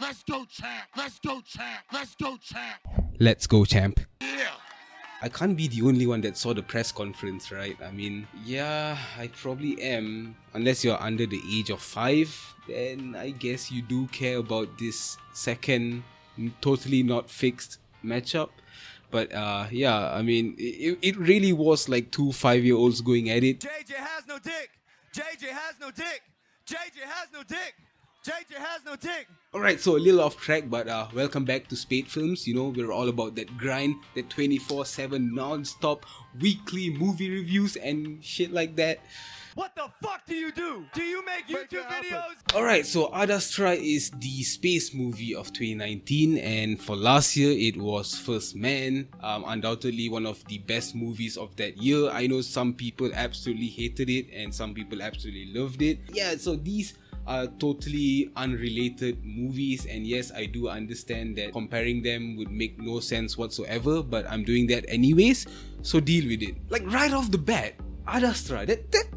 Let's go, champ. Let's go, champ. Let's go, champ. Let's go, champ. Yeah. I can't be the only one that saw the press conference, right? I mean, yeah, I probably am. Unless you're under the age of 5, then I guess you do care about this second, totally not fixed matchup. But yeah, I mean, it really was like two 5-year-olds going at it. JJ has no dick. JJ has no dick. JJ has no dick. JJ has no dick. Alright, so a little off track, but welcome back to Spade Films. You know, we're all about that grind, that 24/7 non-stop weekly movie reviews and shit like that. What the fuck do you do? Do you make YouTube videos? Alright, so Adastra is the space movie of 2019, and for last year it was First Man, undoubtedly one of the best movies of that year. I know some people absolutely hated it and some people absolutely loved it. Yeah, so these are totally unrelated movies, and yes, I do understand that comparing them would make no sense whatsoever, but I'm doing that anyways, so deal with it. Like right off the bat, Adastra,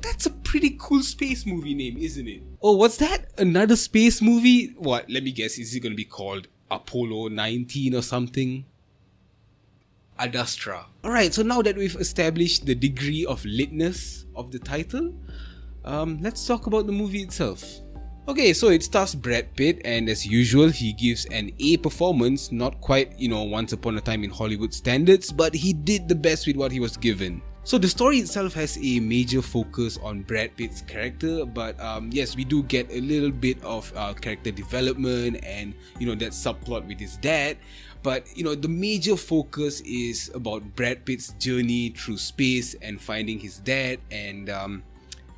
that's a pretty cool space movie name, isn't it? Oh, what's that? Another space movie? What? Let me guess, is it gonna be called Apollo 19 or something? Adastra. Alright, so now that we've established the degree of litness of the title, let's talk about the movie itself. Okay, so it stars Brad Pitt, and as usual, he gives an A performance, not quite, Once Upon a Time in Hollywood standards, but he did the best with what he was given. So the story itself has a major focus on Brad Pitt's character, but yes, we do get a little bit of character development and, that subplot with his dad. But, the major focus is about Brad Pitt's journey through space and finding his dad, and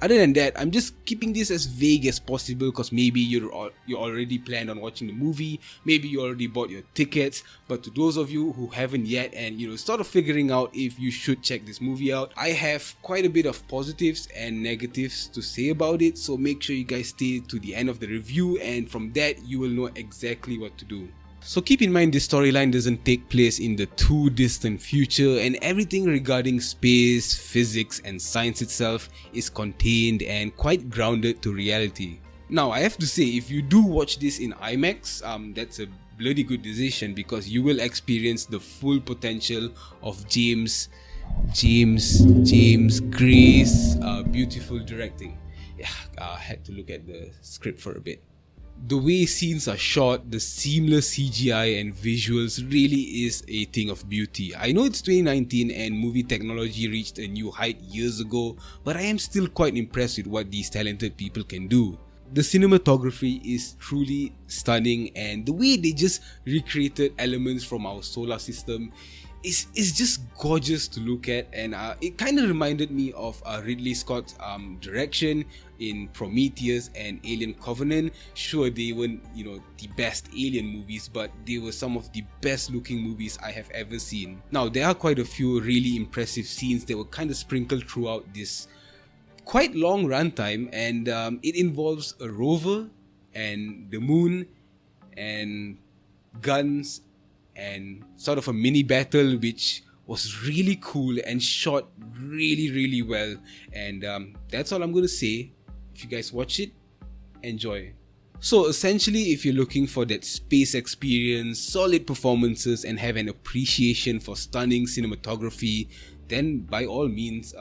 other than that, I'm just keeping this as vague as possible because maybe you already planned on watching the movie, maybe you already bought your tickets, but to those of you who haven't yet and sort of figuring out if you should check this movie out, I have quite a bit of positives and negatives to say about it, so make sure you guys stay to the end of the review, and from that you will know exactly what to do. So keep in mind this storyline doesn't take place in the too distant future, and everything regarding space, physics and science itself is contained and quite grounded to reality. Now I have to say, if you do watch this in IMAX, that's a bloody good decision because you will experience the full potential of James Gray's beautiful directing. Yeah, I had to look at the script for a bit. The way scenes are shot, the seamless CGI and visuals really is a thing of beauty. I know it's 2019 and movie technology reached a new height years ago, but I am still quite impressed with what these talented people can do. The cinematography is truly stunning, and the way they just recreated elements from our solar system is just gorgeous to look at, and it kind of reminded me of Ridley Scott's direction in Prometheus and Alien Covenant. Sure, they weren't the best alien movies, but they were some of the best looking movies I have ever seen. Now there are quite a few really impressive scenes that were kind of sprinkled throughout this quite long runtime, and it involves a rover and the moon and guns and sort of a mini battle, which was really cool and shot really well, and that's all I'm gonna say. If you guys watch it, enjoy. So essentially, if you're looking for that space experience, solid performances and have an appreciation for stunning cinematography, then by all means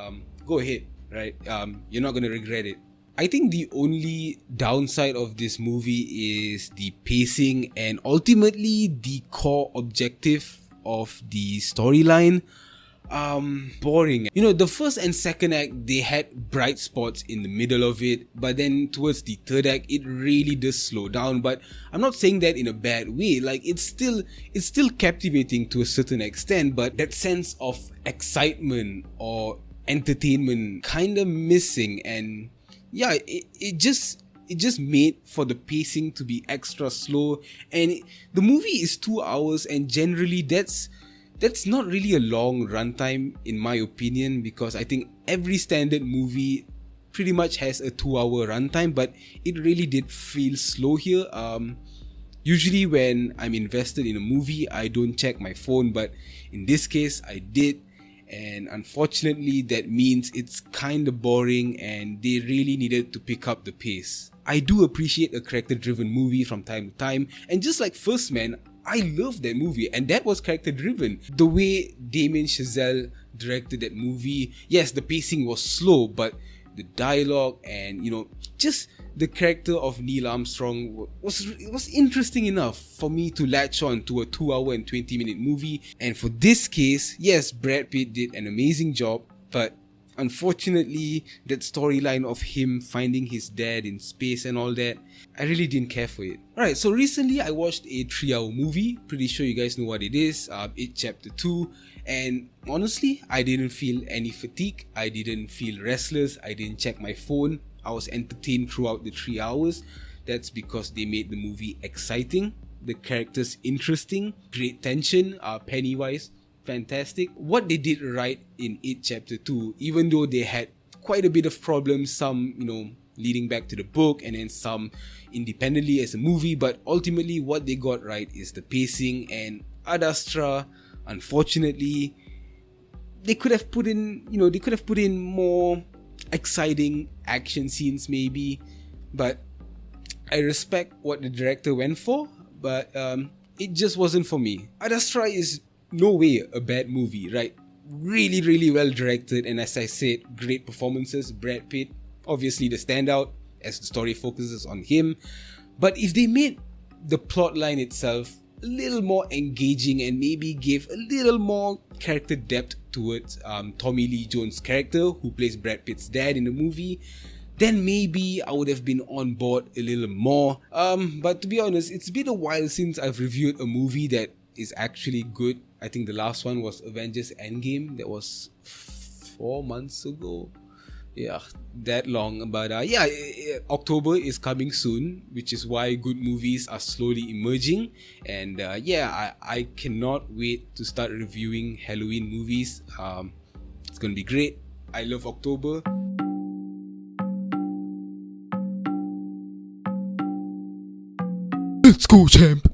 go ahead, right? You're not gonna regret it. I think the only downside of this movie is the pacing and ultimately the core objective of the storyline. Boring. The first and second act, they had bright spots in the middle of it, but then towards the third act, it really does slow down. But I'm not saying that in a bad way. Like it's still captivating to a certain extent, but that sense of excitement or entertainment kind of missing, and yeah, it just made for the pacing to be extra slow, and the movie is 2 hours, and generally that's not really a long runtime in my opinion, because I think every standard movie pretty much has a 2-hour runtime, but it really did feel slow here. Usually when I'm invested in a movie, I don't check my phone, but in this case I did. And unfortunately that means it's kind of boring, and they really needed to pick up the pace. I do appreciate a character-driven movie from time to time, and just like First Man, I love that movie, and that was character-driven. The way Damien Chazelle directed that movie, yes, the pacing was slow, but the dialogue and just the character of Neil Armstrong was interesting enough for me to latch on to a 2 hour and 20-minute movie. And for this case, yes, Brad Pitt did an amazing job, but unfortunately, that storyline of him finding his dad in space and all that, I really didn't care for it. Alright, so recently I watched a 3-hour movie. Pretty sure you guys know what it is. It Chapter 2. And honestly, I didn't feel any fatigue. I didn't feel restless. I didn't check my phone. I was entertained throughout the 3 hours. That's because they made the movie exciting, the characters interesting, great tension, Pennywise fantastic. What they did right in It Chapter 2, even though they had quite a bit of problems, some leading back to the book and then some independently as a movie, but ultimately what they got right is the pacing. And Adastra, unfortunately, they could have put in more exciting action scenes maybe, but I respect what the director went for, but it just wasn't for me. Adastra is no way a bad movie, right? Really, really well directed, and as I said, great performances. Brad Pitt, obviously the standout, as the story focuses on him. But if they made the plot line itself a little more engaging and maybe gave a little more character depth towards Tommy Lee Jones' character, who plays Brad Pitt's dad in the movie, then maybe I would have been on board a little more. But to be honest, it's been a while since I've reviewed a movie that is actually good. I think the last one was Avengers Endgame. That was 4 months ago. Yeah, that long. But October is coming soon, which is why good movies are slowly emerging. And I cannot wait to start reviewing Halloween movies. It's gonna be great. I love October. Let's go, champ.